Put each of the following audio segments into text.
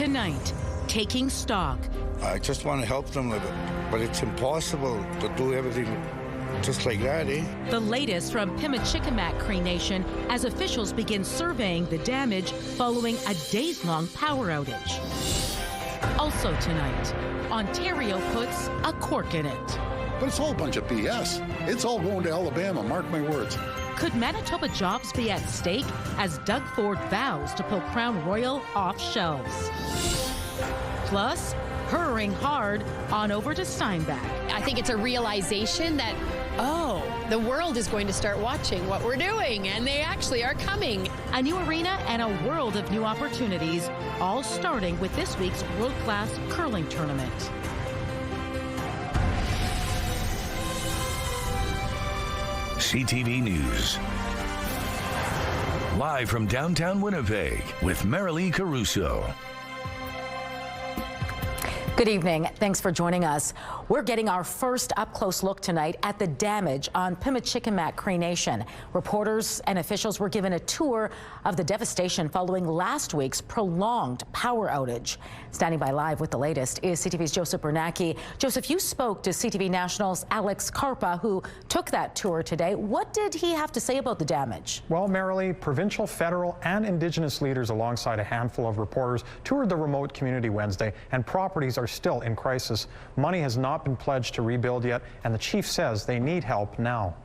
Tonight, taking stock. I just want to help them with it, but it's impossible to do everything just like that, eh? The latest from Pimicikamak Cree Nation as officials begin surveying the damage following a days-long power outage. Also tonight, Ontario puts a cork in it. But it's all a bunch of BS. It's all going to Alabama, mark my words. Could Manitoba jobs be at stake as Doug Ford vows to pull Crown Royal off shelves? Plus, hurrying hard on over to Steinbach. I think it's a realization that, oh, the world is going to start watching what we're doing, and they actually are coming. A new arena and a world of new opportunities, all starting with this week's world-class curling tournament. CTV News. Live from downtown Winnipeg with Marilee Caruso. Good evening. Thanks for joining us. We're getting our first up-close look tonight at the damage on Pimicikamak Cree Nation. Reporters and officials were given a tour of the devastation following last week's prolonged power outage. Standing by live with the latest is CTV's Joseph Bernacki. Joseph, you spoke to CTV National's Alex Karpa, who took that tour today. What did he have to say about the damage? Well, Marilee, provincial, federal, and Indigenous leaders alongside a handful of reporters toured the remote community Wednesday, and properties are still in crisis. Money has not been pledged to rebuild yet, and the chief says they need help now.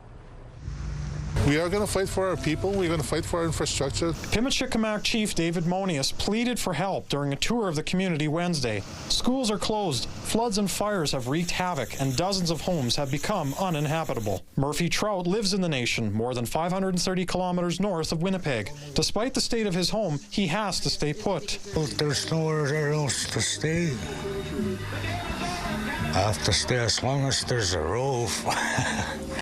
We are going to fight for our people. We're going to fight for our infrastructure. Pimicikamak Chief David Monius pleaded for help during a tour of the community Wednesday. Schools are closed, floods and fires have wreaked havoc, and dozens of homes have become uninhabitable. Murphy Trout lives in the nation, more than 530 kilometers north of Winnipeg. Despite the state of his home, he has to stay put. There's nowhere else to stay. I have to stay as long as there's a roof.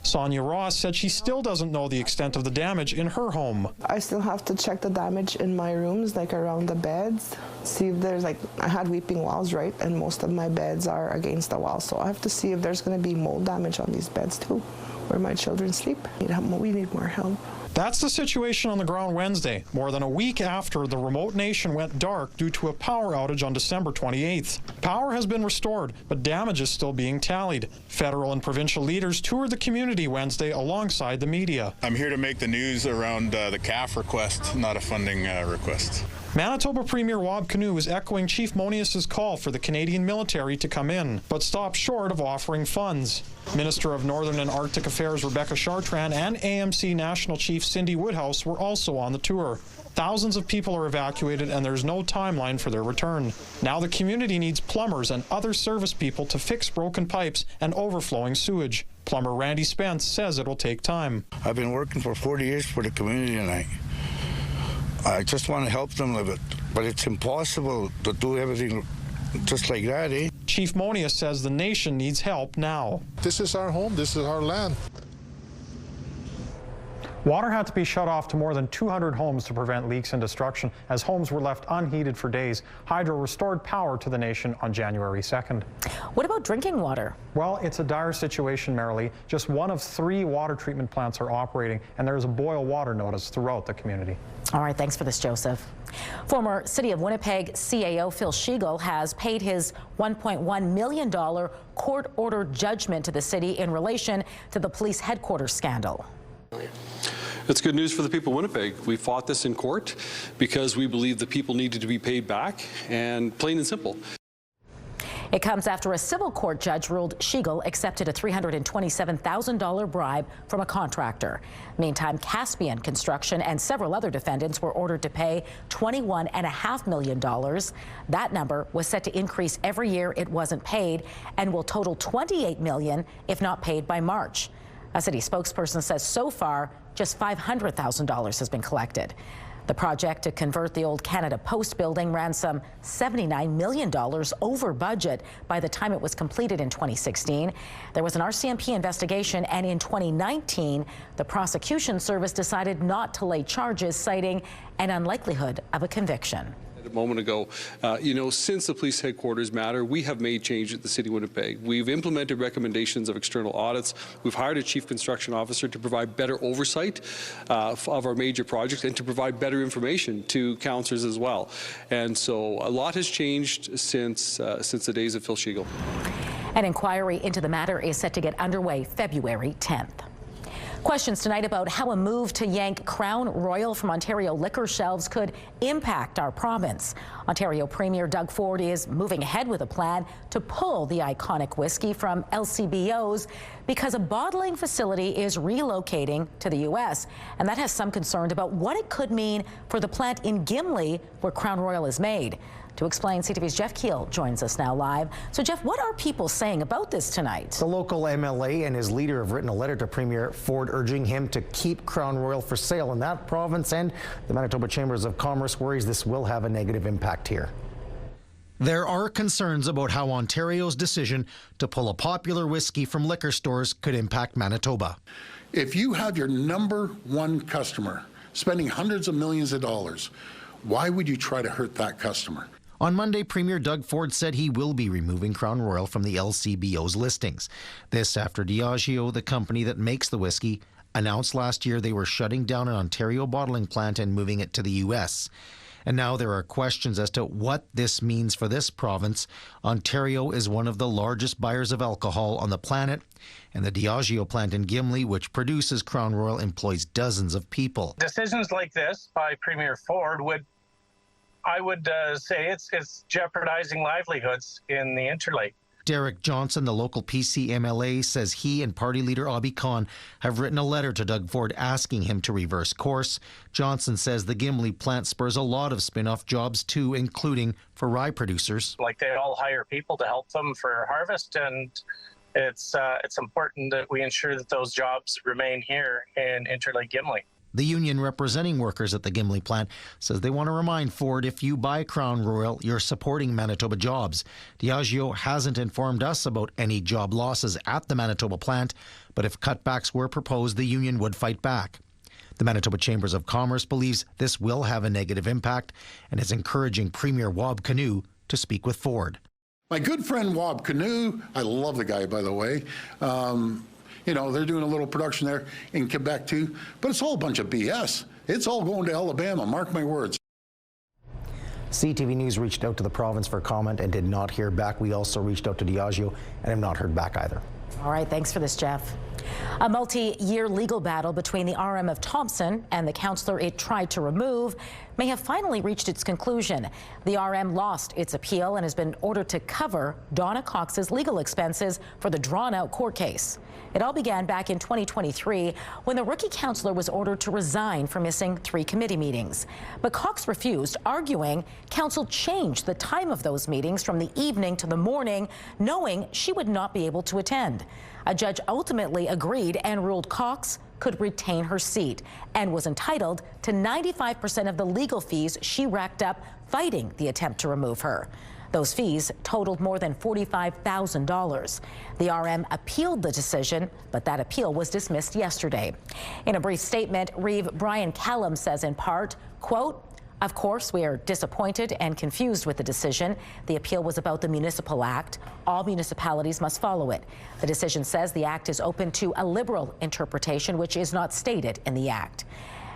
Sonia Ross said she still doesn't know the extent of the damage in her home. I still have to check the damage in my rooms, like around the beds, see if there's I had weeping walls, right? And most of my beds are against the wall, so I have to see if there's going to be mold damage on these beds too, where my children sleep. We need more help. That's the situation on the ground Wednesday, more than a week after the remote nation went dark due to a power outage on December 28th. Power has been restored, but damage is still being tallied. Federal and provincial leaders toured the community Wednesday alongside the media. I'm here to make the news around the CAF request, not a funding request. Manitoba Premier Wab Kinew is echoing Chief Monius's call for the Canadian military to come in, but stopped short of offering funds. Minister of Northern and Arctic Affairs Rebecca Chartrand and AMC National Chief Cindy Woodhouse were also on the tour. Thousands of people are evacuated and there's no timeline for their return. Now the community needs plumbers and other service people to fix broken pipes and overflowing sewage. Plumber Randy Spence says it will take time. I've been working for 40 years for the community, and I just want to help them live it, but it's impossible to do everything just like that, eh? Chief Monius says the nation needs help now. This is our home. This is our land. Water had to be shut off to more than 200 homes to prevent leaks and destruction as homes were left unheated for days. Hydro restored power to the nation on January 2nd. What about drinking water? Well, it's a dire situation, Marilee. Just one of 3 water treatment plants are operating, and there's a boil water notice throughout the community. All right, thanks for this, Joseph. Former City of Winnipeg CAO Phil Schiegel has paid his $1.1 million court-ordered judgment to the city in relation to the police headquarters scandal. It's good news for the people of Winnipeg. We fought this in court because we believe the people needed to be paid back, and plain and simple. It comes after a civil court judge ruled Schiegel accepted a $327,000 bribe from a contractor. Meantime, Caspian Construction and several other defendants were ordered to pay $21.5 million. That number was set to increase every year it wasn't paid and will total $28 million if not paid by March. A city spokesperson says so far, just $500,000 has been collected. The project to convert the old Canada Post building ran some $79 million over budget by the time it was completed in 2016. There was an RCMP investigation, and in 2019, the prosecution service decided not to lay charges, citing an unlikelihood of a conviction. A moment ago, since the police headquarters matter, we have made change at the City of Winnipeg. We've implemented recommendations of external audits. We've hired a chief construction officer to provide better oversight of our major projects and to provide better information to councillors as well. And so a lot has changed since the days of Phil Schiegel. An inquiry into the matter is set to get underway February 10th. Questions tonight about how a move to yank Crown Royal from Ontario liquor shelves could impact our province. Ontario Premier Doug Ford is moving ahead with a plan to pull the iconic whiskey from LCBOs because a bottling facility is relocating to the U.S. And that has some concern about what it could mean for the plant in Gimli where Crown Royal is made. To explain, CTV's Jeff Keel joins us now live. So, Jeff, what are people saying about this tonight? The local MLA and his leader have written a letter to Premier Ford urging him to keep Crown Royal for sale in that province, and the Manitoba Chambers of Commerce worries this will have a negative impact here. There are concerns about how Ontario's decision to pull a popular whiskey from liquor stores could impact Manitoba. If you have your #1 customer spending hundreds of millions of dollars, why would you try to hurt that customer? On Monday, Premier Doug Ford said he will be removing Crown Royal from the LCBO's listings. This after Diageo, the company that makes the whiskey, announced last year they were shutting down an Ontario bottling plant and moving it to the U.S. And now there are questions as to what this means for this province. Ontario is one of the largest buyers of alcohol on the planet, and the Diageo plant in Gimli, which produces Crown Royal, employs dozens of people. Decisions like this by Premier Ford I would say it's jeopardizing livelihoods in the Interlake. Derek Johnson, the local PC MLA, says he and party leader Abi Khan have written a letter to Doug Ford asking him to reverse course. Johnson says the Gimli plant spurs a lot of spin-off jobs too, including for rye producers. Like they all hire people to help them for harvest, and it's important that we ensure that those jobs remain here in Interlake Gimli. The union representing workers at the Gimli plant says they want to remind Ford if you buy Crown Royal, you're supporting Manitoba jobs. Diageo hasn't informed us about any job losses at the Manitoba plant, but if cutbacks were proposed, the union would fight back. The Manitoba Chambers of Commerce believes this will have a negative impact and is encouraging Premier Wab Kinew to speak with Ford. My good friend Wab Kinew, I love the guy, by the way. They're doing a little production there in Quebec too, but it's all a bunch of BS. It's all going to Alabama, mark my words. CTV News reached out to the province for comment and did not hear back. We also reached out to Diageo and have not heard back either. All right, thanks for this, Jeff. A multi-year legal battle between the RM of Thompson and the councillor it tried to remove may have finally reached its conclusion. The RM lost its appeal and has been ordered to cover Donna Cox's legal expenses for the drawn-out court case. It all began back in 2023 when the rookie councillor was ordered to resign for missing 3 committee meetings. But Cox refused, arguing council changed the time of those meetings from the evening to the morning, knowing she would not be able to attend. A judge ultimately agreed and ruled Cox could retain her seat and was entitled to 95% of the legal fees she racked up fighting the attempt to remove her. Those fees totaled more than $45,000. The RM appealed the decision, but that appeal was dismissed yesterday. In a brief statement, Reeve Brian Callum says in part, quote, "Of course, we are disappointed and confused with the decision. The appeal was about the Municipal Act. All municipalities must follow it. The decision says the Act is open to a liberal interpretation, which is not stated in the Act."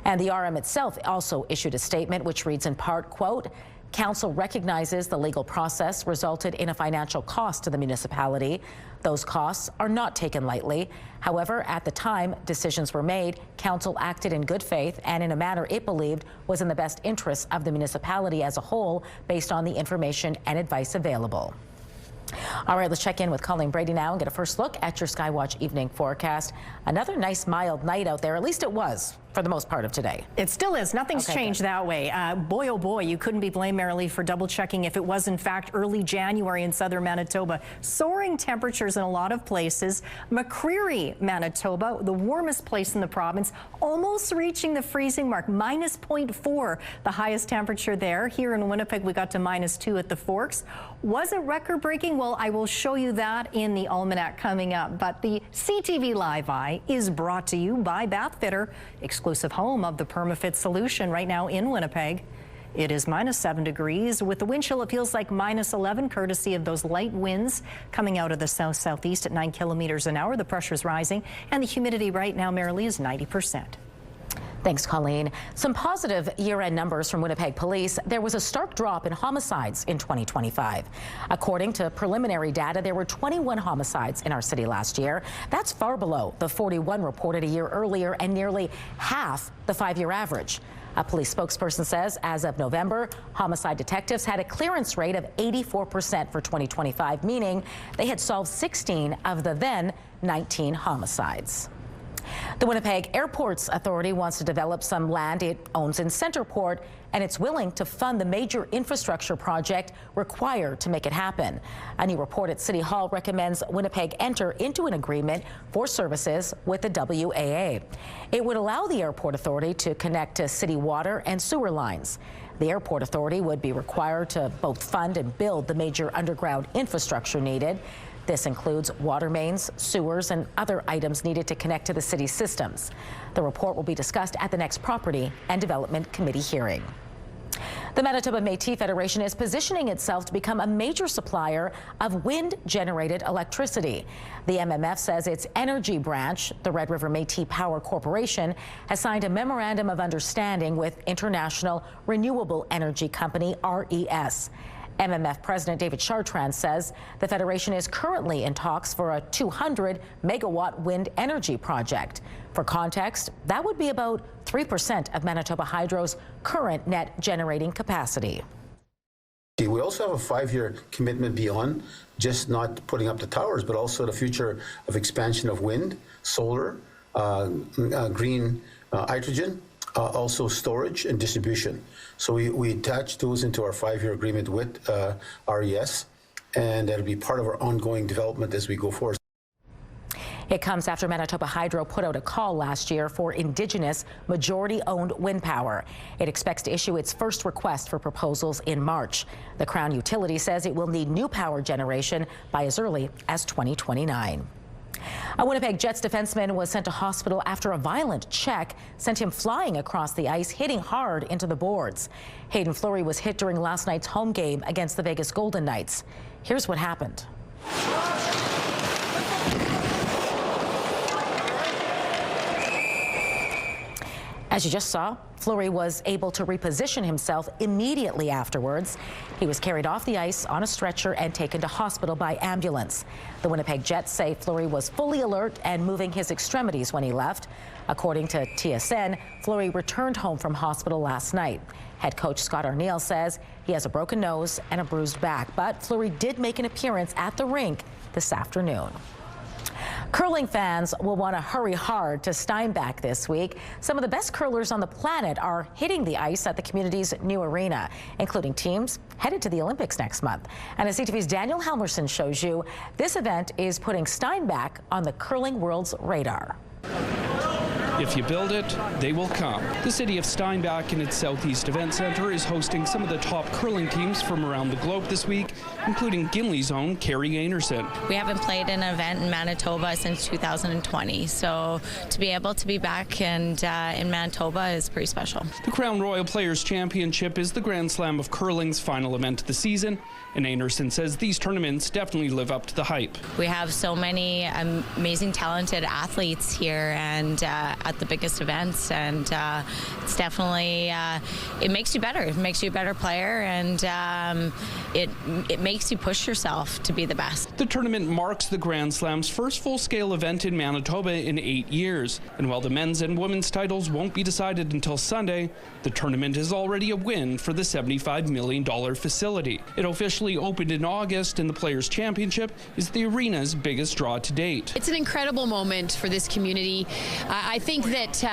And the RM itself also issued a statement which reads in part, quote, "Council recognizes the legal process resulted in a financial cost to the municipality. Those costs are not taken lightly. However, at the time decisions were made, Council acted in good faith and in a manner it believed was in the best interests of the municipality as a whole based on the information and advice available." All right, let's check in with Colleen Brady now and get a first look at your Skywatch evening forecast. Another nice mild night out there, at least it was for the most part of today. It still is. Nothing's changed that way. Boy, oh boy, you couldn't be blamed, Marilee, for double checking if it was in fact early January in southern Manitoba. Soaring temperatures in a lot of places. McCreary, Manitoba, the warmest place in the province, almost reaching the freezing mark, -0.4, the highest temperature there. Here in Winnipeg, we got to -2 at the Forks. Was it record-breaking? Well, I will show you that in the Almanac coming up. But the CTV Live Eye is brought to you by Bathfitter, exclusive home of the PermaFit solution right now in Winnipeg. It is -7 degrees. With the wind chill, it feels like -11, courtesy of those light winds coming out of the south-southeast at 9 kilometers an hour. The pressure is rising, and the humidity right now, Marilee, is 90%. Thanks, Colleen. Some positive year-end numbers from Winnipeg Police. There was a stark drop in homicides in 2025. According to preliminary data, there were 21 homicides in our city last year. That's far below the 41 reported a year earlier and nearly half the 5-year average. A police spokesperson says as of November, homicide detectives had a clearance rate of 84% for 2025, meaning they had solved 16 of the then 19 homicides. The Winnipeg Airports Authority wants to develop some land it owns in Centerport, and it's willing to fund the major infrastructure project required to make it happen. A new report at City Hall recommends Winnipeg enter into an agreement for services with the WAA. It would allow the Airport Authority to connect to city water and sewer lines. The Airport Authority would be required to both fund and build the major underground infrastructure needed. This includes water mains, sewers, and other items needed to connect to the city's systems. The report will be discussed at the next Property and Development Committee hearing. The Manitoba Métis Federation is positioning itself to become a major supplier of wind-generated electricity. The MMF says its energy branch, the Red River Métis Power Corporation, has signed a memorandum of understanding with international renewable energy company RES. MMF President David Chartrand says the Federation is currently in talks for a 200-megawatt wind energy project. For context, that would be about 3% of Manitoba Hydro's current net generating capacity. We also have a 5-year commitment beyond just not putting up the towers, but also the future of expansion of wind, solar, green hydrogen, also storage and distribution. So we attach those into our 5-year agreement with RES, and that'll be part of our ongoing development as we go forward. It comes after Manitoba Hydro put out a call last year for Indigenous majority-owned wind power. It expects to issue its first request for proposals in March. The Crown utility says it will need new power generation by as early as 2029. A Winnipeg Jets defenseman was sent to hospital after a violent check sent him flying across the ice, hitting hard into the boards. Hayden Fleury was hit during last night's home game against the Vegas Golden Knights. Here's what happened. As you just saw, Fleury was able to reposition himself immediately afterwards. He was carried off the ice on a stretcher and taken to hospital by ambulance. The Winnipeg Jets say Fleury was fully alert and moving his extremities when he left. According to TSN, Fleury returned home from hospital last night. Head coach Scott Arniel says he has a broken nose and a bruised back, but Fleury did make an appearance at the rink this afternoon. Curling fans will want to hurry hard to Steinbach this week. Some of the best curlers on the planet are hitting the ice at the community's new arena, including teams headed to the Olympics next month. And as CTV's Daniel Helmerson shows you, this event is putting Steinbach on the curling world's radar. If you build it, they will come. The city of Steinbach and its Southeast Event Center is hosting some of the top curling teams from around the globe this week, including Gimli's own Carrie Anderson. We haven't played an event in Manitoba since 2020, so to be able to be back and in Manitoba is pretty special. The Crown Royal Players Championship is the Grand Slam of curling's final event of the season, and Anderson says these tournaments definitely live up to the hype. We have so many amazing, talented athletes here and at the biggest events, and it's definitely, it makes you better. It makes you a better player, and it makes you push yourself to be the best. The tournament marks the Grand Slam's first full-scale event in Manitoba in 8 years, and while the men's and women's titles won't be decided until Sunday, the tournament is already a win for the $75 million facility. It officially opened in August, and the Players' Championship is the arena's biggest draw to date. It's an incredible moment for this community. I think that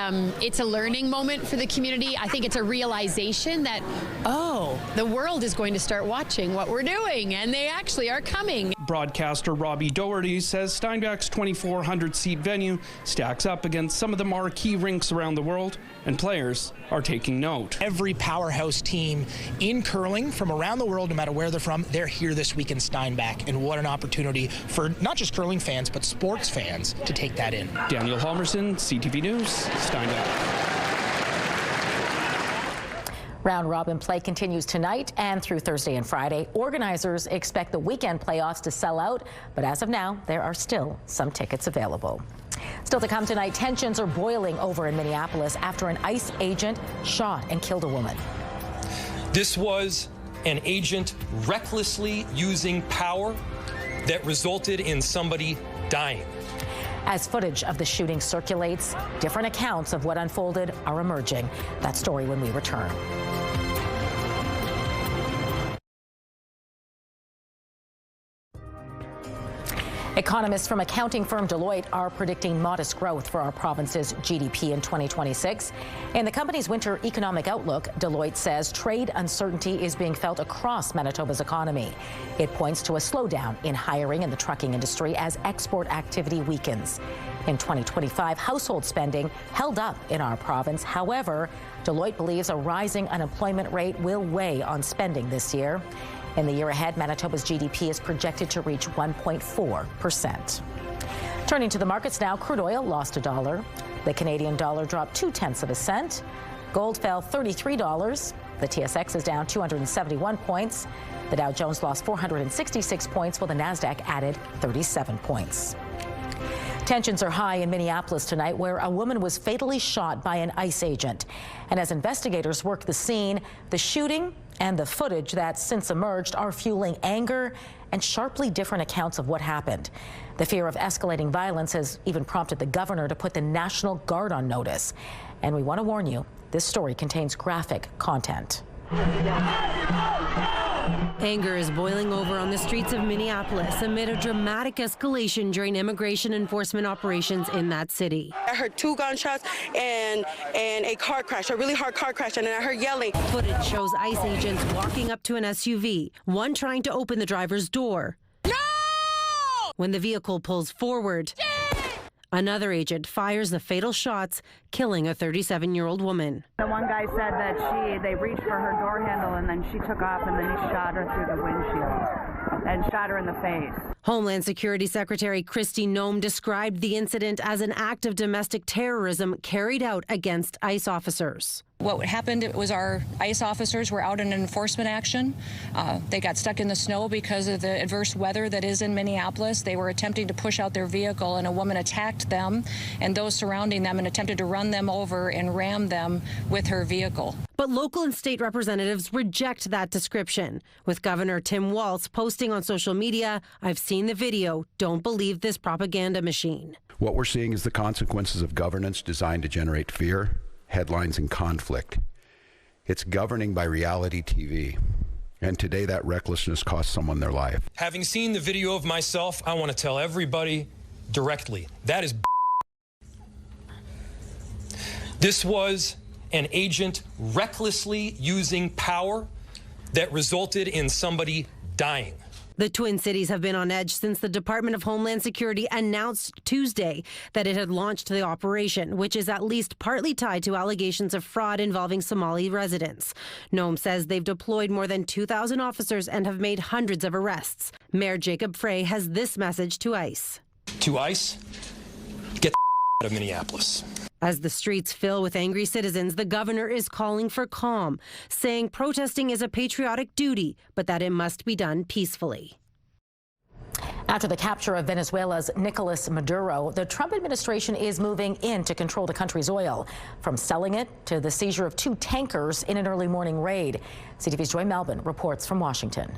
it's a learning moment for the community. I think it's a realization that, oh, the world is going to start watching what we're doing, and they actually are coming. Broadcaster Robbie Doherty says Steinbach's 2,400-seat venue stacks up against some of the marquee rinks around the world, and players are taking note. Every powerhouse team in curling from around the world, no matter where they're from, they're here this week in Steinbach, and what an opportunity for not just curling fans, but sports fans to take that in. Daniel Helmerson, CTV News, Steinbach. Round-robin play continues tonight and through Thursday and Friday. Organizers expect the weekend playoffs to sell out, but as of now, there are still some tickets available. Still to come tonight, tensions are boiling over in Minneapolis after an ICE agent shot and killed a woman. This was an agent recklessly using power that resulted in somebody dying. As footage of the shooting circulates, different accounts of what unfolded are emerging. That story when we return. Economists from accounting firm Deloitte are predicting modest growth for our province's GDP in 2026. In the company's winter economic outlook, Deloitte says trade uncertainty is being felt across Manitoba's economy. It points to a slowdown in hiring in the trucking industry as export activity weakens. In 2025, household spending held up in our province. However, Deloitte believes a rising unemployment rate will weigh on spending this year. In the year ahead, Manitoba's GDP is projected to reach 1.4%. Turning to the markets now, crude oil lost $1. The Canadian dollar dropped 0.2 cents. Gold fell $33. The TSX is down 271 points. The Dow Jones lost 466 points, while the Nasdaq added 37 points. Tensions are high in Minneapolis tonight, where a woman was fatally shot by an ICE agent. And as investigators work the scene, the shooting and the footage that's since emerged are fueling anger and sharply different accounts of what happened. The fear of escalating violence has even prompted the governor to put the National Guard on notice. And we want to warn you, this story contains graphic content. Anger is boiling over on the streets of Minneapolis amid a dramatic escalation during immigration enforcement operations in that city. I heard 2 gunshots and a car crash, a really hard car crash, and then I heard yelling. Footage shows ICE agents walking up to an SUV, one trying to open the driver's door. No! When the vehicle pulls forward, another agent fires the fatal shots, killing a 37-year-old woman. The one guy said that they reached for her door handle and then she took off and then he shot her through the windshield and shot her in the face. Homeland Security Secretary Kristi Noem described the incident as an act of domestic terrorism carried out against ICE officers. What happened was our ICE officers were out in an enforcement action. They got stuck in the snow because of the adverse weather that is in Minneapolis. They were attempting to push out their vehicle, and a woman attacked them and those surrounding them and attempted to run them over and ram them with her vehicle. But local and state representatives reject that description, with Governor Tim Walz posting on social media, "I've seen the video. Don't believe this propaganda machine." What we're seeing is the consequences of governance designed to generate fear, headlines, and conflict. It's governing by reality TV. And today that recklessness cost someone their life. Having seen the video of myself, I want to tell everybody directly, that is This was an agent recklessly using power that resulted in somebody dying. The Twin Cities have been on edge since the Department of Homeland Security announced Tuesday that it had launched the operation, which is at least partly tied to allegations of fraud involving Somali residents. Noem says they've deployed more than 2,000 officers and have made hundreds of arrests. Mayor Jacob Frey has this message to ICE. To ICE, get the out of Minneapolis. As the streets fill with angry citizens, the governor is calling for calm, saying protesting is a patriotic duty, but that it must be done peacefully. After the capture of Venezuela's Nicolas Maduro, the Trump administration is moving in to control the country's oil, from selling it to the seizure of 2 tankers in an early morning raid. CTV's Joy Melvin reports from Washington.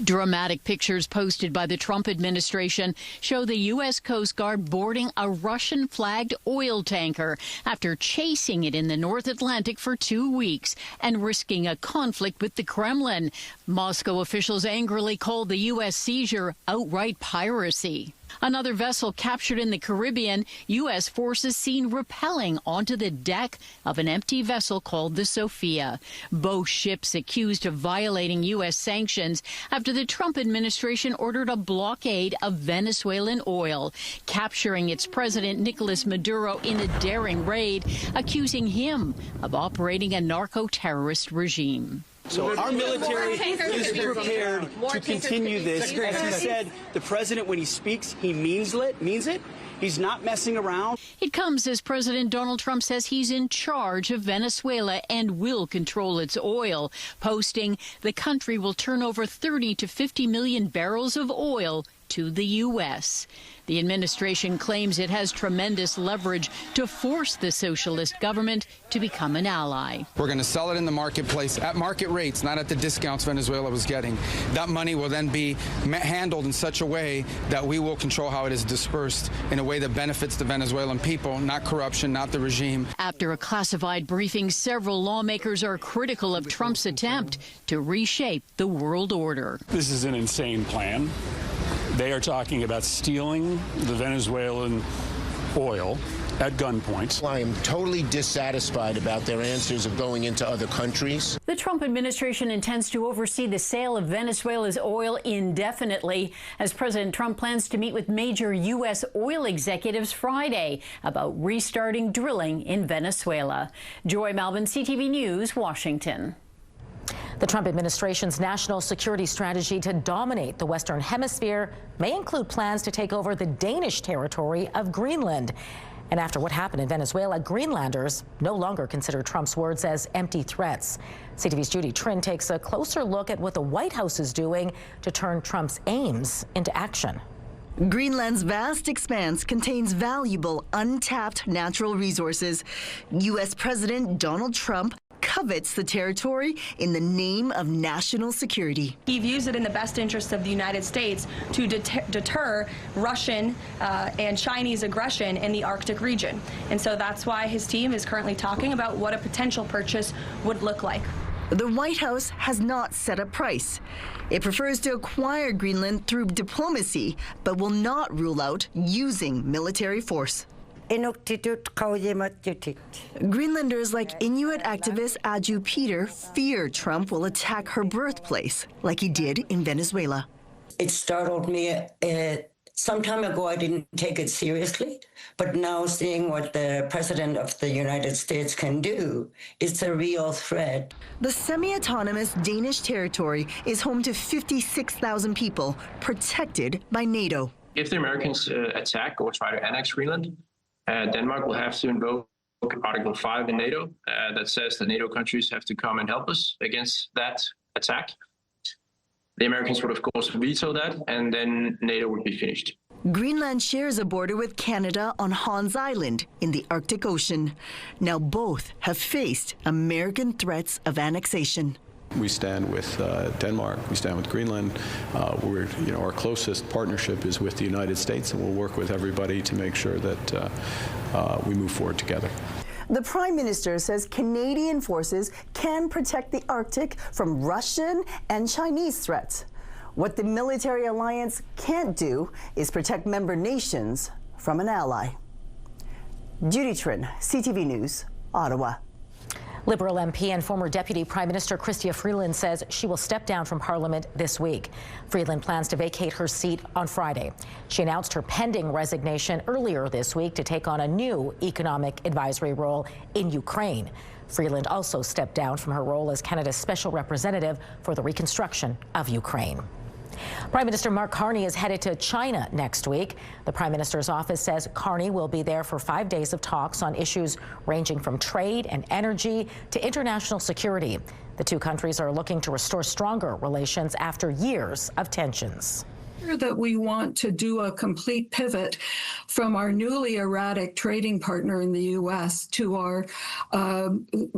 Dramatic pictures posted by the Trump administration show the U.S. Coast Guard boarding a Russian-flagged oil tanker after chasing it in the North Atlantic for 2 weeks and risking a conflict with the Kremlin. Moscow officials angrily called the U.S. seizure outright piracy. Another vessel captured in the Caribbean, U.S. forces seen rappelling onto the deck of an empty vessel called the Sophia. Both ships accused of violating U.S. sanctions after the Trump administration ordered a blockade of Venezuelan oil, capturing its president Nicolas Maduro in a daring raid, accusing him of operating a narco-terrorist regime. So our military is prepared to continue this. As he said, the president, when he speaks, he means it. He's not messing around. It comes as President Donald Trump says he's in charge of Venezuela and will control its oil, posting the country will turn over 30 to 50 million barrels of oil to the U.S. The administration claims it has tremendous leverage to force the socialist government to become an ally. We're going to sell it in the marketplace at market rates, not at the discounts Venezuela was getting. That money will then be handled in such a way that we will control how it is dispersed in a way that benefits the Venezuelan people, not corruption, not the regime. After a classified briefing, several lawmakers are critical of Trump's attempt to reshape the world order. This is an insane plan. They are talking about stealing the Venezuelan oil at gunpoint. I am totally dissatisfied about their answers of going into other countries. The Trump administration intends to oversee the sale of Venezuela's oil indefinitely, as President Trump plans to meet with major U.S. oil executives Friday about restarting drilling in Venezuela. Joy Malvin, CTV News, Washington. The Trump administration's national security strategy to dominate the Western Hemisphere may include plans to take over the Danish territory of Greenland. And after what happened in Venezuela, Greenlanders no longer consider Trump's words as empty threats. CTV's Judy Trin takes a closer look at what the White House is doing to turn Trump's aims into action. Greenland's vast expanse contains valuable, untapped natural resources. U.S. President Donald Trump covets the territory in the name of national security. He views it in the best interest of the United States to deter Russian and Chinese aggression in the Arctic region. And so that's why his team is currently talking about what a potential purchase would look like. The White House has not set a price. It prefers to acquire Greenland through diplomacy, but will not rule out using military force. Greenlanders like Inuit activist Aju Peter fear Trump will attack her birthplace like he did in Venezuela. It startled me. Some time ago, I didn't take it seriously, but now seeing what the President of the United States can do, it's a real threat. The semi-autonomous Danish territory is home to 56,000 people protected by NATO. If the Americans attack or try to annex Greenland, Denmark will have to invoke Article 5 in NATO that says that NATO countries have to come and help us against that attack. The Americans would, of course, veto that, and then NATO would be finished. Greenland shares a border with Canada on Hans Island in the Arctic Ocean. Now both have faced American threats of annexation. We stand with Denmark, we stand with Greenland. Our closest partnership is with the United States, and we'll work with everybody to make sure that we move forward together. The Prime Minister says Canadian forces can protect the Arctic from Russian and Chinese threats. What the military alliance can't do is protect member nations from an ally. Judy Trin, CTV News, Ottawa. Liberal MP and former Deputy Prime Minister Chrystia Freeland says she will step down from Parliament this week. Freeland plans to vacate her seat on Friday. She announced her pending resignation earlier this week to take on a new economic advisory role in Ukraine. Freeland also stepped down from her role as Canada's special representative for the reconstruction of Ukraine. Prime Minister Mark Carney is headed to China next week. The Prime Minister's office says Carney will be there for 5 days of talks on issues ranging from trade and energy to international security. The two countries are looking to restore stronger relations after years of tensions. That we want to do a complete pivot from our newly erratic trading partner in the U.S. to our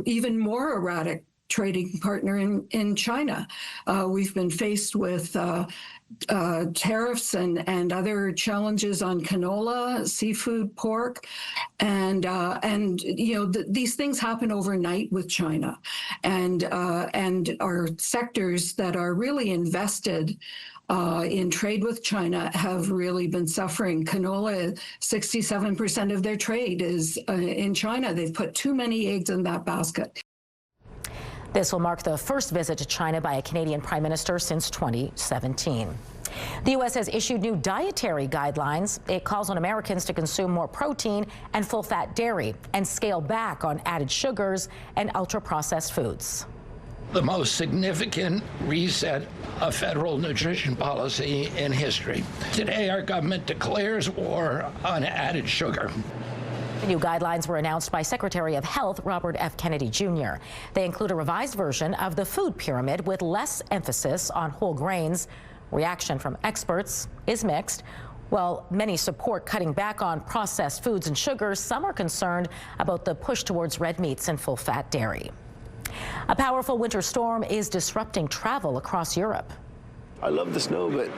even more erratic trading partner in China. We've been faced with tariffs and other challenges on canola, seafood, pork, and these things happen overnight with China, and our sectors that are really invested in trade with China have really been suffering. Canola, 67% of their trade is in China. They've put too many eggs in that basket. This will mark the first visit to China by a Canadian Prime Minister since 2017. The U.S. has issued new dietary guidelines. It calls on Americans to consume more protein and full-fat dairy and scale back on added sugars and ultra-processed foods. the most significant reset of federal nutrition policy in history. Today, our government declares war on added sugar. The new guidelines were announced by Secretary of Health Robert F. Kennedy Jr. They include a revised version of the food pyramid with less emphasis on whole grains. Reaction from experts is mixed. While many support cutting back on processed foods and sugars, some are concerned about the push towards red meats and full-fat dairy. A powerful winter storm is disrupting travel across Europe. I love the snow, but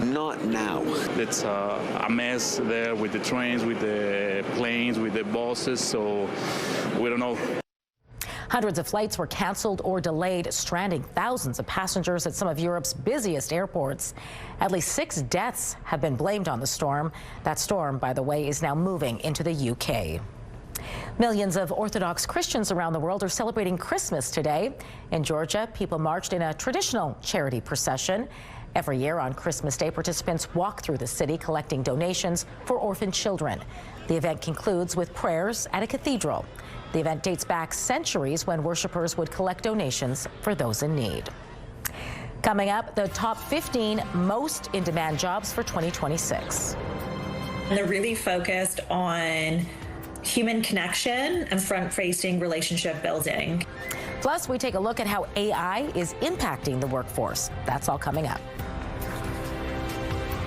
not now. It's a mess there with the trains, with the planes, with the buses, so we don't know. Hundreds of flights were canceled or delayed, stranding thousands of passengers at some of Europe's busiest airports. At least 6 deaths have been blamed on the storm. That storm, by the way, is now moving into the UK. Millions of Orthodox Christians around the world are celebrating Christmas today. In Georgia, people marched in a traditional charity procession. Every year on Christmas Day, participants walk through the city collecting donations for orphan children. The event concludes with prayers at a cathedral. The event dates back centuries when worshipers would collect donations for those in need. Coming up, the top 15 most in-demand jobs for 2026. They're really focused on human connection and front-facing relationship building. Plus, we take a look at how AI is impacting the workforce. That's all coming up.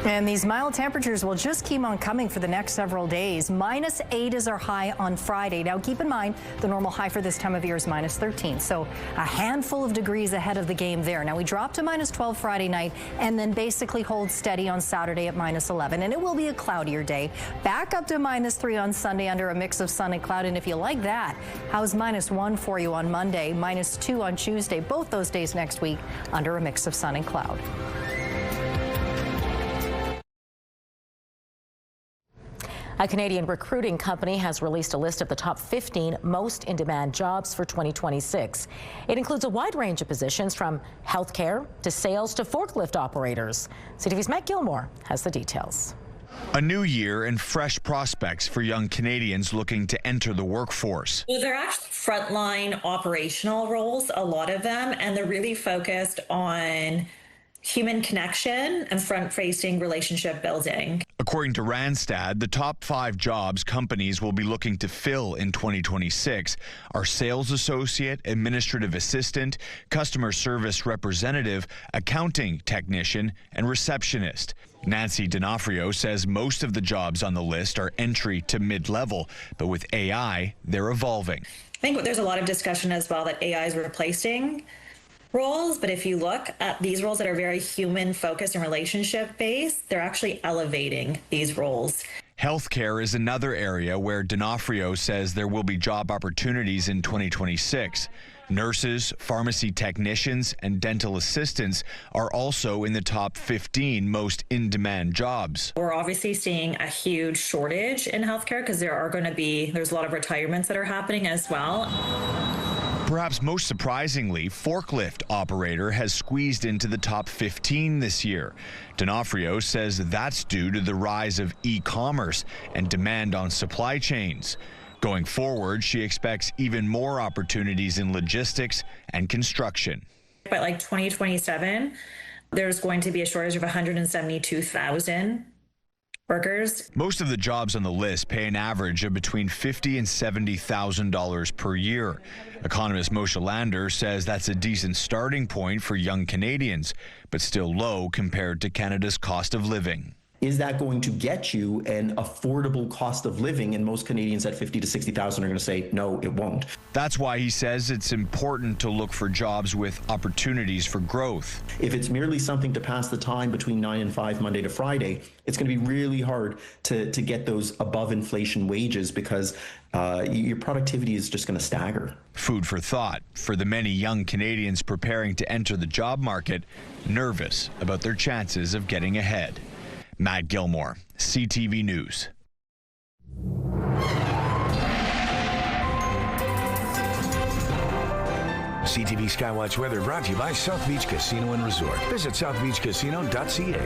And these mild temperatures will just keep on coming for the next several days. -8 is our high on Friday. Now, keep in mind, the normal high for this time of year is -13. So a handful of degrees ahead of the game there. Now, we drop to -12 Friday night and then basically hold steady on Saturday at -11. And it will be a cloudier day. Back up to -3 on Sunday under a mix of sun and cloud. And if you like that, how's -1 for you on Monday, -2 on Tuesday? Both those days next week under a mix of sun and cloud. A Canadian recruiting company has released a list of the top 15 most in-demand jobs for 2026. It includes a wide range of positions from healthcare to sales to forklift operators. CTV's Matt Gilmore has the details. A new year and fresh prospects for young Canadians looking to enter the workforce. Well, they're actually frontline operational roles, a lot of them, and they're really focused on human connection and front-facing relationship building. According to Randstad, the top 5 jobs companies will be looking to fill in 2026 are sales associate, administrative assistant, customer service representative, accounting technician, and receptionist. Nancy D'Onofrio says most of the jobs on the list are entry to mid-level, but with AI, they're evolving. I think there's a lot of discussion as well that AI is replacing roles, but if you look at these roles that are very human focused and relationship based, they're actually elevating these roles. Healthcare is another area where D'Onofrio says there will be job opportunities in 2026. Nurses, pharmacy technicians, and dental assistants are also in the top 15 most in-demand jobs. We're obviously seeing a huge shortage in healthcare because there's a lot of retirements that are happening as well. Perhaps most surprisingly, forklift operator has squeezed into the top 15 this year. D'Onofrio says that's due to the rise of e-commerce and demand on supply chains. Going forward, she expects even more opportunities in logistics and construction. By like 2027, there's going to be a shortage of 172,000 workers. Most of the jobs on the list pay an average of between $50,000 and $70,000 per year. Economist Moshe Lander says that's a decent starting point for young Canadians, but still low compared to Canada's cost of living. Is that going to get you an affordable cost of living? And most Canadians at $50,000 to $60,000 are going to say, no, it won't. That's why he says it's important to look for jobs with opportunities for growth. If it's merely something to pass the time between 9 and 5, Monday to Friday, it's going to be really hard to get those above inflation wages because your productivity is just going to stagger. Food for thought for the many young Canadians preparing to enter the job market, nervous about their chances of getting ahead. Matt Gilmore, CTV News. CTV Skywatch weather brought to you by South Beach Casino and Resort. Visit southbeachcasino.ca.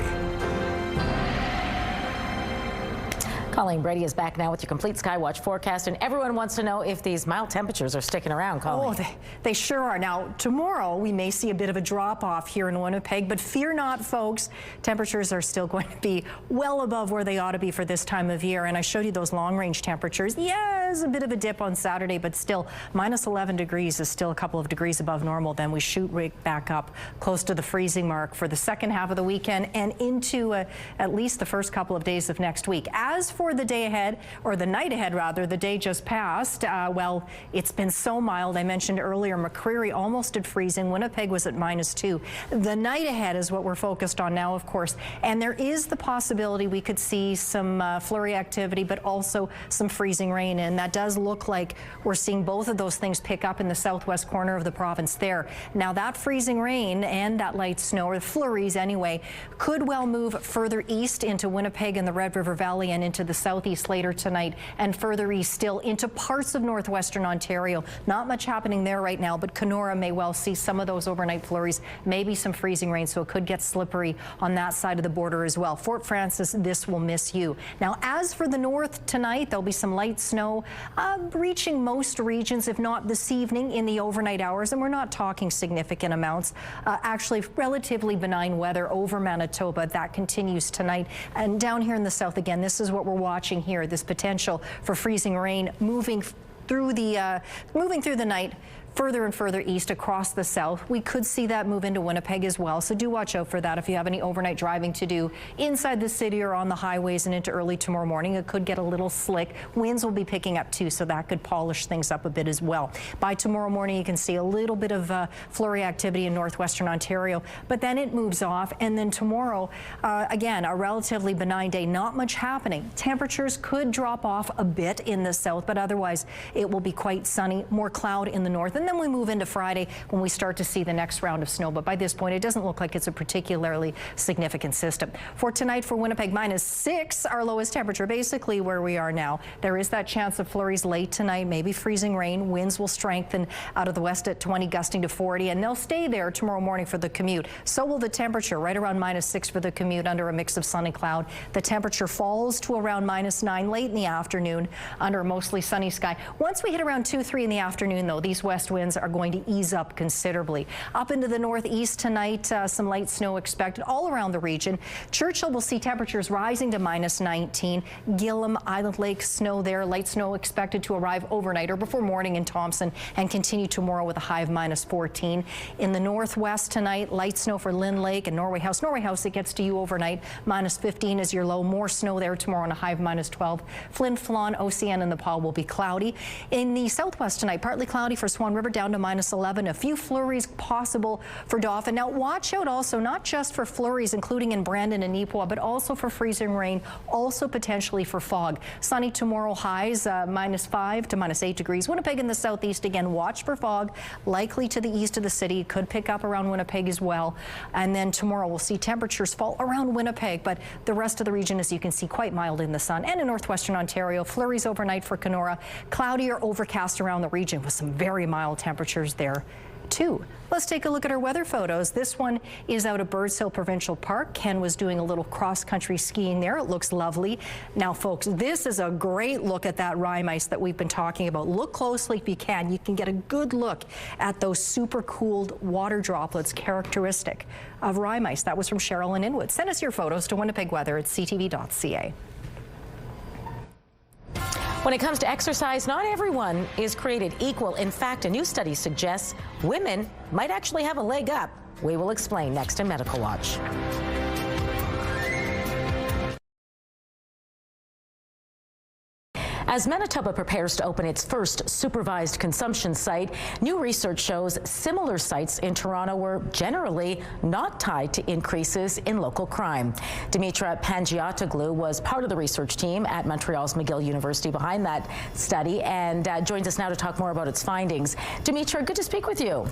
Colleen Brady is back now with your complete Skywatch forecast, and everyone wants to know if these mild temperatures are sticking around, Colleen. Oh, they sure are. Now, tomorrow we may see a bit of a drop-off here in Winnipeg, but fear not, folks. Temperatures are still going to be well above where they ought to be for this time of year, and I showed you those long-range temperatures. Yes, a bit of a dip on Saturday, but still, minus 11 degrees is still a couple of degrees above normal. Then we shoot right back up close to the freezing mark for the second half of the weekend and into at least the first couple of days of next week. As for the day ahead, or the night ahead rather, the day just passed, well, it's been so mild. I mentioned earlier, McCreary almost at freezing. Winnipeg was at -2. The night ahead is what we're focused on now, of course, and there is the possibility we could see some flurry activity, but also some freezing rain, and that does look like we're seeing both of those things pick up in the southwest corner of the province there. Now, that freezing rain and that light snow, or the flurries anyway, could well move further east into Winnipeg and the Red River Valley and into the southeast later tonight, and further east still into parts of northwestern Ontario. Not much happening there right now, but Kenora may well see some of those overnight flurries, maybe some freezing rain, so it could get slippery on that side of the border as well. Fort Frances, this will miss you. Now, as for the north tonight, there'll be some light snow reaching most regions, if not this evening in the overnight hours, and we're not talking significant amounts. Actually, relatively benign weather over Manitoba. That continues tonight. And down here in the south again, this is what we're watching here, this potential for freezing rain moving through the night further and further east across the south. We could see that move into Winnipeg as well, so do watch out for that if you have any overnight driving to do inside the city or on the highways and into early tomorrow morning. It could get a little slick. Winds will be picking up too, so that could polish things up a bit as well. By tomorrow morning, you can see a little bit of flurry activity in northwestern Ontario, but then it moves off, and then tomorrow, again, a relatively benign day, not much happening. Temperatures could drop off a bit in the south, but otherwise it will be quite sunny, more cloud in the north. And then we move into Friday when we start to see the next round of snow. But by this point, it doesn't look like it's a particularly significant system. For tonight for Winnipeg, -6, our lowest temperature, basically where we are now. There is that chance of flurries late tonight, maybe freezing rain. Winds will strengthen out of the west at 20, gusting to 40, and they'll stay there tomorrow morning for the commute. So will the temperature, right around -6 for the commute under a mix of sun and cloud. The temperature falls to around -9 late in the afternoon under a mostly sunny sky. Once we hit around 2, 3 in the afternoon, though, these west winds are going to ease up considerably. Up into the northeast tonight, some light snow expected all around the region. Churchill will see temperatures rising to -19. Gillam, Island Lake, snow there. Light snow expected to arrive overnight or before morning in Thompson and continue tomorrow with a high of -14. In the northwest tonight, light snow for Lynn Lake and Norway House. Norway House, it gets to you overnight. -15 is your low. More snow there tomorrow and a high of -12. Flin Flon, OCN, and the Paul will be cloudy. In the southwest tonight, partly cloudy for Swan River, down to -11. A few flurries possible for Dauphin. Now, watch out also not just for flurries, including in Brandon and Neepawa, but also for freezing rain, also potentially for fog. Sunny tomorrow, highs -5 to -8 degrees. Winnipeg in the southeast, again, watch for fog. Likely to the east of the city. Could pick up around Winnipeg as well. And then tomorrow, we'll see temperatures fall around Winnipeg, but the rest of the region, as you can see, quite mild in the sun. And in northwestern Ontario, flurries overnight for Kenora. Cloudy or overcast around the region with some very mild temperatures there too. Let's take a look at our weather photos. This one is out of Birds Hill Provincial Park. Ken was doing a little cross-country skiing there. It looks lovely. Now, folks, this is a great look at that rime ice that we've been talking about. Look closely if you can. You can get a good look at those super cooled water droplets characteristic of rime ice. That was from Cheryl and Inwood. Send us your photos to winnipegweather@ctv.ca. When it comes to exercise, not everyone is created equal. In fact, a new study suggests women might actually have a leg up. We will explain next in Medical Watch. As Manitoba prepares to open its first supervised consumption site, new research shows similar sites in Toronto were generally not tied to increases in local crime. Dimitra Pangiatoglou was part of the research team at Montreal's McGill University behind that study and joins us now to talk more about its findings. Dimitra, good to speak with you.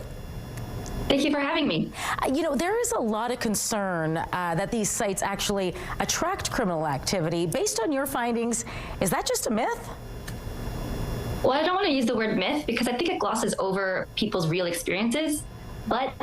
Thank you for having me. You know, there is a lot of concern that these sites actually attract criminal activity. Based on your findings, is that just a myth? Well, I don't want to use the word myth because I think it glosses over people's real experiences. But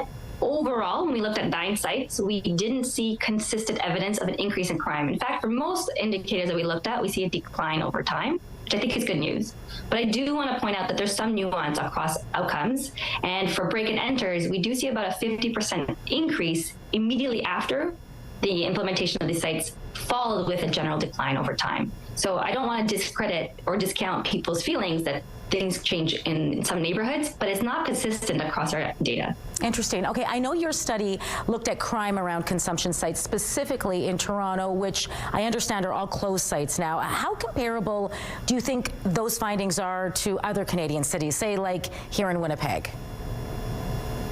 overall, when we looked at 9 sites, we didn't see consistent evidence of an increase in crime. In fact, for most indicators that we looked at, we see a decline over time, which I think is good news. But I do want to point out that there's some nuance across outcomes. And for break and enters, we do see about a 50% increase immediately after the implementation of these sites, followed with a general decline over time. So I don't want to discredit or discount people's feelings that things change in some neighborhoods, but it's not consistent across our data. Interesting. Okay, I know your study looked at crime around consumption sites, specifically in Toronto, which I understand are all closed sites now. How comparable do you think those findings are to other Canadian cities, say like here in Winnipeg?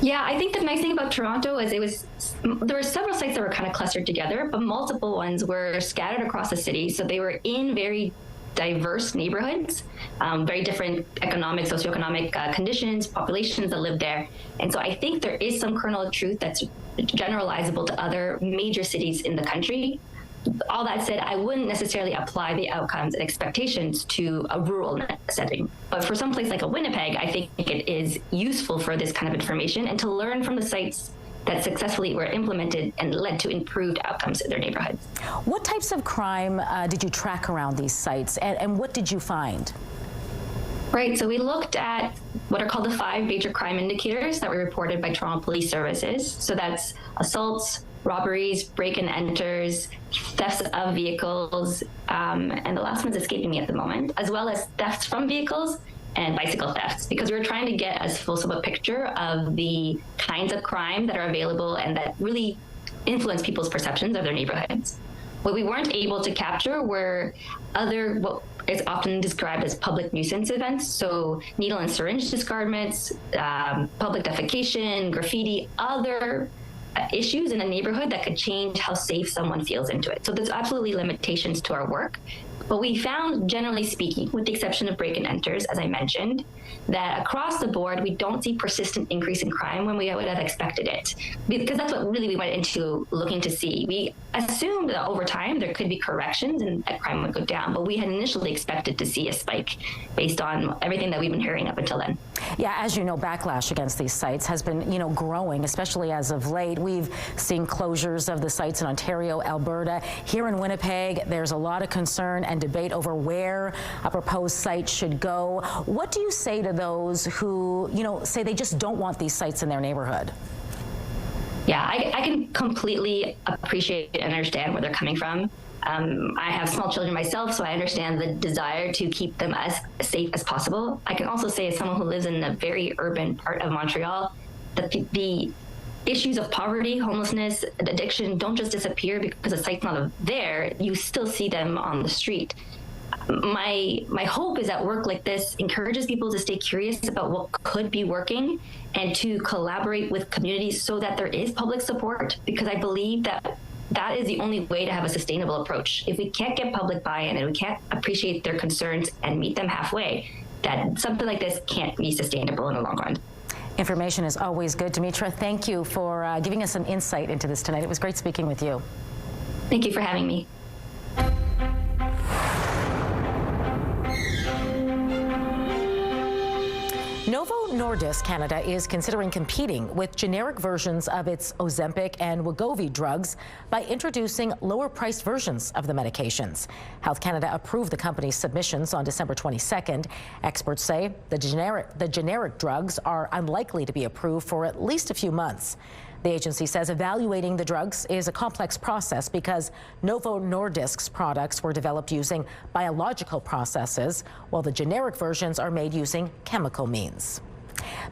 Yeah, I think the nice thing about Toronto is there were several sites that were kind of clustered together, but multiple ones were scattered across the city. So they were in very diverse neighborhoods, very different economic, socioeconomic conditions, populations that live there. And so I think there is some kernel of truth that's generalizable to other major cities in the country. All that said, I wouldn't necessarily apply the outcomes and expectations to a rural setting. But for some place like a Winnipeg, I think it is useful for this kind of information and to learn from the sites that successfully were implemented and led to improved outcomes in their neighborhoods. What types of crime did you track around these sites, and what did you find? Right, so we looked at what are called the 5 major crime indicators that were reported by Toronto Police Services. So that's assaults, robberies, break and enters, thefts of vehicles, and the last one's escaping me at the moment, as well as thefts from vehicles and bicycle thefts, because we were trying to get as full of a picture of the kinds of crime that are available and that really influence people's perceptions of their neighborhoods. What we weren't able to capture were other, what is often described as public nuisance events, so needle and syringe discardments, public defecation, graffiti, other issues in a neighborhood that could change how safe someone feels into it. So there's absolutely limitations to our work. But we found, generally speaking, with the exception of break and enters, as I mentioned, that across the board, we don't see persistent increase in crime when we would have expected it. Because that's what really we went into looking to see. We assumed that over time there could be corrections and that crime would go down, but we had initially expected to see a spike based on everything that we've been hearing up until then. Yeah, as you know, backlash against these sites has been, growing, especially as of late. We've seen closures of the sites in Ontario, Alberta. Here in Winnipeg, there's a lot of concern and debate over where a proposed site should go. What do you say to those who, say they just don't want these sites in their neighborhood? Yeah, I can completely appreciate and understand where they're coming from. I have small children myself, so I understand the desire to keep them as safe as possible. I can also say, as someone who lives in a very urban part of Montreal, that the issues of poverty, homelessness, addiction don't just disappear because a site's not there. You still see them on the street. My hope is that work like this encourages people to stay curious about what could be working and to collaborate with communities so that there is public support, because I believe that that is the only way to have a sustainable approach. If we can't get public buy-in and we can't appreciate their concerns and meet them halfway, that something like this can't be sustainable in the long run. Information is always good. Dimitra, thank you for giving us some insight into this tonight. It was great speaking with you. Thank you for having me. Novo Nordisk Canada is considering competing with generic versions of its Ozempic and Wegovy drugs by introducing lower-priced versions of the medications. Health Canada approved the company's submissions on December 22nd. Experts say the generic drugs are unlikely to be approved for at least a few months. The agency says evaluating the drugs is a complex process because Novo Nordisk's products were developed using biological processes, while the generic versions are made using chemical means.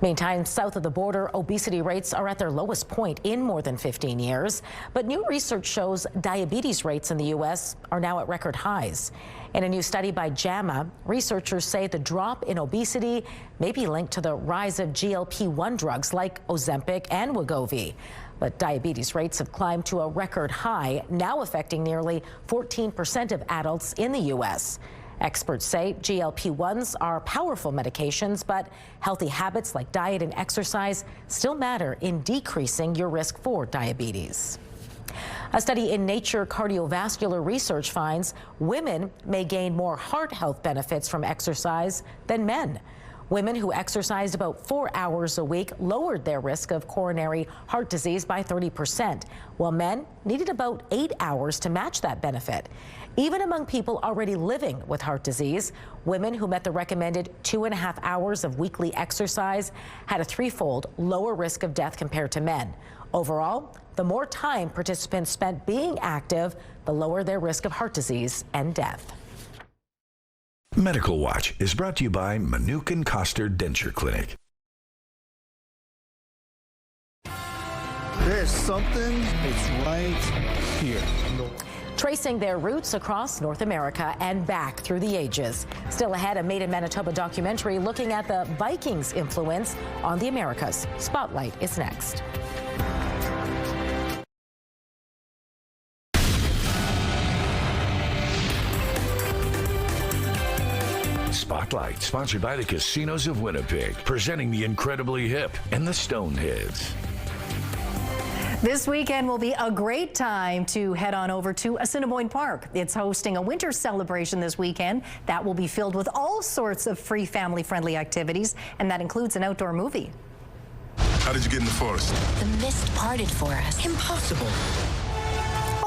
Meantime, south of the border, obesity rates are at their lowest point in more than 15 years. But new research shows diabetes rates in the U.S. are now at record highs. In a new study by JAMA, researchers say the drop in obesity may be linked to the rise of GLP-1 drugs like Ozempic and Wegovy. But diabetes rates have climbed to a record high, now affecting nearly 14% of adults in the U.S. Experts say GLP-1s are powerful medications, but healthy habits like diet and exercise still matter in decreasing your risk for diabetes. A study in Nature Cardiovascular Research finds women may gain more heart health benefits from exercise than men. Women who exercised about 4 hours a week lowered their risk of coronary heart disease by 30%, while men needed about 8 hours to match that benefit. Even among people already living with heart disease, women who met the recommended 2.5 hours of weekly exercise had a threefold lower risk of death compared to men. Overall, the more time participants spent being active, the lower their risk of heart disease and death. Medical Watch is brought to you by Manukin Koster Denture Clinic. There's something that's right here. Tracing their roots across North America and back through the ages. Still ahead, a Made in Manitoba documentary looking at the Vikings' influence on the Americas. Spotlight is next. Spotlight, sponsored by the Casinos of Winnipeg, presenting the incredibly hip and the Stoneheads. This weekend will be a great time to head on over to Assiniboine Park. It's hosting a winter celebration this weekend that will be filled with all sorts of free family-friendly activities, and that includes an outdoor movie. How did you get in the forest? The mist parted for us. Impossible.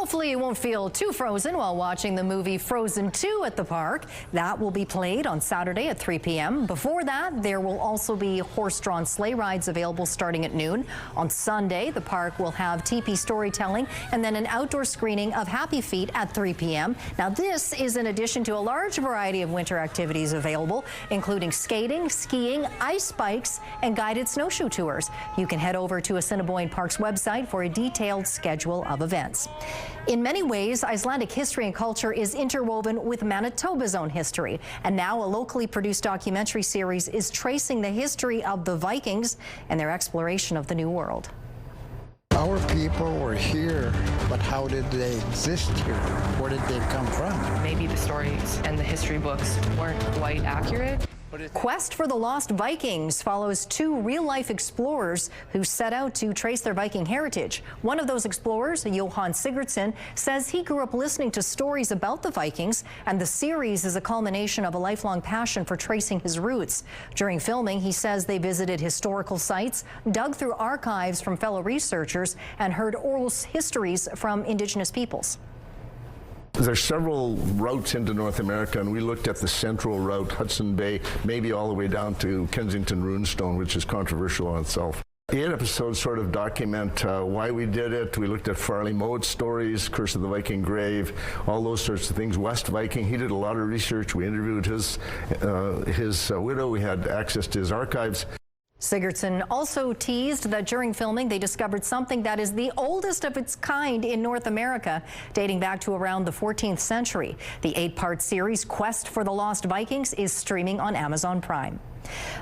Hopefully you won't feel too frozen while watching the movie Frozen 2 at the park. That will be played on Saturday at 3 p.m. Before that, there will also be horse-drawn sleigh rides available starting at noon. On Sunday, the park will have teepee storytelling and then an outdoor screening of Happy Feet at 3 p.m. Now, this is in addition to a large variety of winter activities available, including skating, skiing, ice bikes, and guided snowshoe tours. You can head over to Assiniboine Park's website for a detailed schedule of events. In many ways, Icelandic history and culture is interwoven with Manitoba's own history. And now a locally produced documentary series is tracing the history of the Vikings and their exploration of the New World. Our people were here, but how did they exist here? Where did they come from? Maybe the stories and the history books weren't quite accurate. Quest for the Lost Vikings follows two real-life explorers who set out to trace their Viking heritage. One of those explorers, Johan Sigurdsson, says he grew up listening to stories about the Vikings, and the series is a culmination of a lifelong passion for tracing his roots. During filming, he says they visited historical sites, dug through archives from fellow researchers, and heard oral histories from Indigenous peoples. There's several routes into North America, and we looked at the central route, Hudson Bay, maybe all the way down to Kensington Runestone, which is controversial on itself. 8 episodes sort of document why we did it. We looked at Farley Mode's stories, Curse of the Viking Grave, all those sorts of things. West Viking, he did a lot of research. We interviewed his widow. We had access to his archives. Sigurdsson also teased that during filming they discovered something that is the oldest of its kind in North America, dating back to around the 14th century. The 8-part series Quest for the Lost Vikings is streaming on Amazon Prime.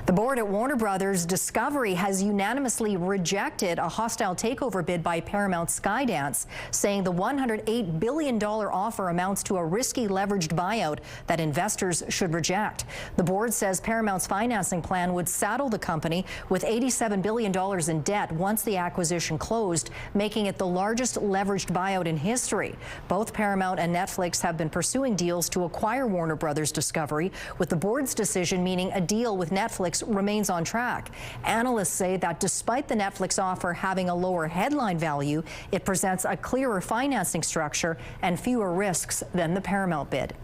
The board at Warner Brothers Discovery has unanimously rejected a hostile takeover bid by Paramount Skydance, saying the $108 billion offer amounts to a risky leveraged buyout that investors should reject. The board says Paramount's financing plan would saddle the company with $87 billion in debt once the acquisition closed, making it the largest leveraged buyout in history. Both Paramount and Netflix have been pursuing deals to acquire Warner Brothers Discovery, with the board's decision meaning a deal with Netflix remains on track. Analysts say that despite the Netflix offer having a lower headline value, it presents a clearer financing structure and fewer risks than the Paramount bid.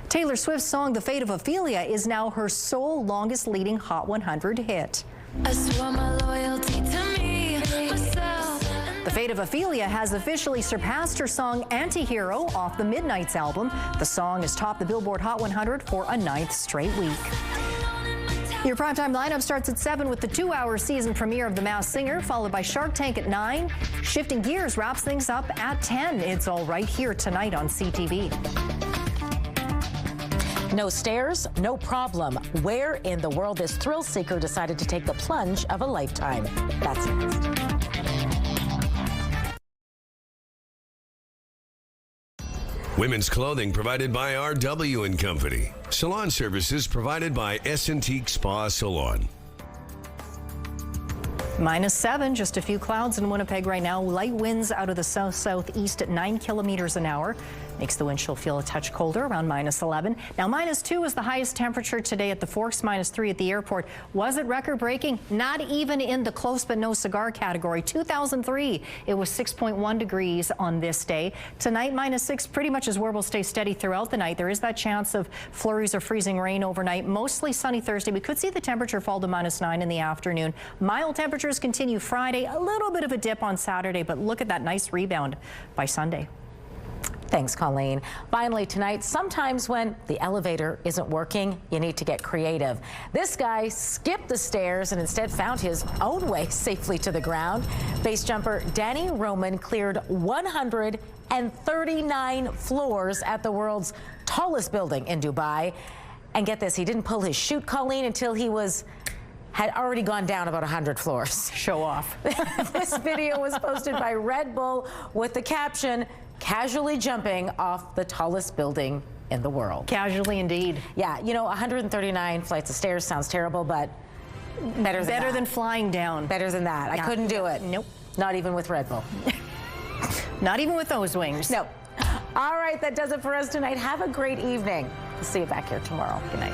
Taylor Swift's song The Fate of Ophelia is now her sole longest leading Hot 100 hit. I swore my loyalty to me, myself. The Fate of Ophelia has officially surpassed her song Anti-Hero off the Midnights album. The song has topped the Billboard Hot 100 for a 9th straight week. Your primetime lineup starts at 7 with the 2-hour season premiere of The Masked Singer, followed by Shark Tank at 9. Shifting Gears wraps things up at 10. It's all right here tonight on CTV. No stairs, no problem. Where in the world this thrill seeker decided to take the plunge of a lifetime? That's next. Women's clothing provided by RW & Company. Salon services provided by S&T Spa Salon. -7, just a few clouds in Winnipeg right now. Light winds out of the south-southeast at 9 kilometers an hour. Makes the wind chill feel a touch colder, around -11. Now, -2 is the highest temperature today at the Forks, -3 at the airport. Was it record-breaking? Not even in the close but no cigar category. 2003, it was 6.1 degrees on this day. Tonight, -6, pretty much is where we'll stay steady throughout the night. There is that chance of flurries or freezing rain overnight. Mostly sunny Thursday. We could see the temperature fall to -9 in the afternoon. Mild temperatures continue Friday. A little bit of a dip on Saturday, but look at that nice rebound by Sunday. Thanks, Colleen. Finally, tonight, sometimes when the elevator isn't working, you need to get creative. This guy skipped the stairs and instead found his own way safely to the ground. Base jumper Danny Roman cleared 139 floors at the world's tallest building in Dubai. And get this, he didn't pull his chute, Colleen, until he had already gone down about 100 floors. Show off. This video was posted by Red Bull with the caption, "Casually jumping off the tallest building in the world." Casually indeed. Yeah, you know, 139 flights of stairs sounds terrible, but better than flying down. Better than that. Yeah. I couldn't do it. Nope. Not even with Red Bull. Not even with those wings. No. All right, that does it for us tonight. Have a great evening. We'll see you back here tomorrow. Good night.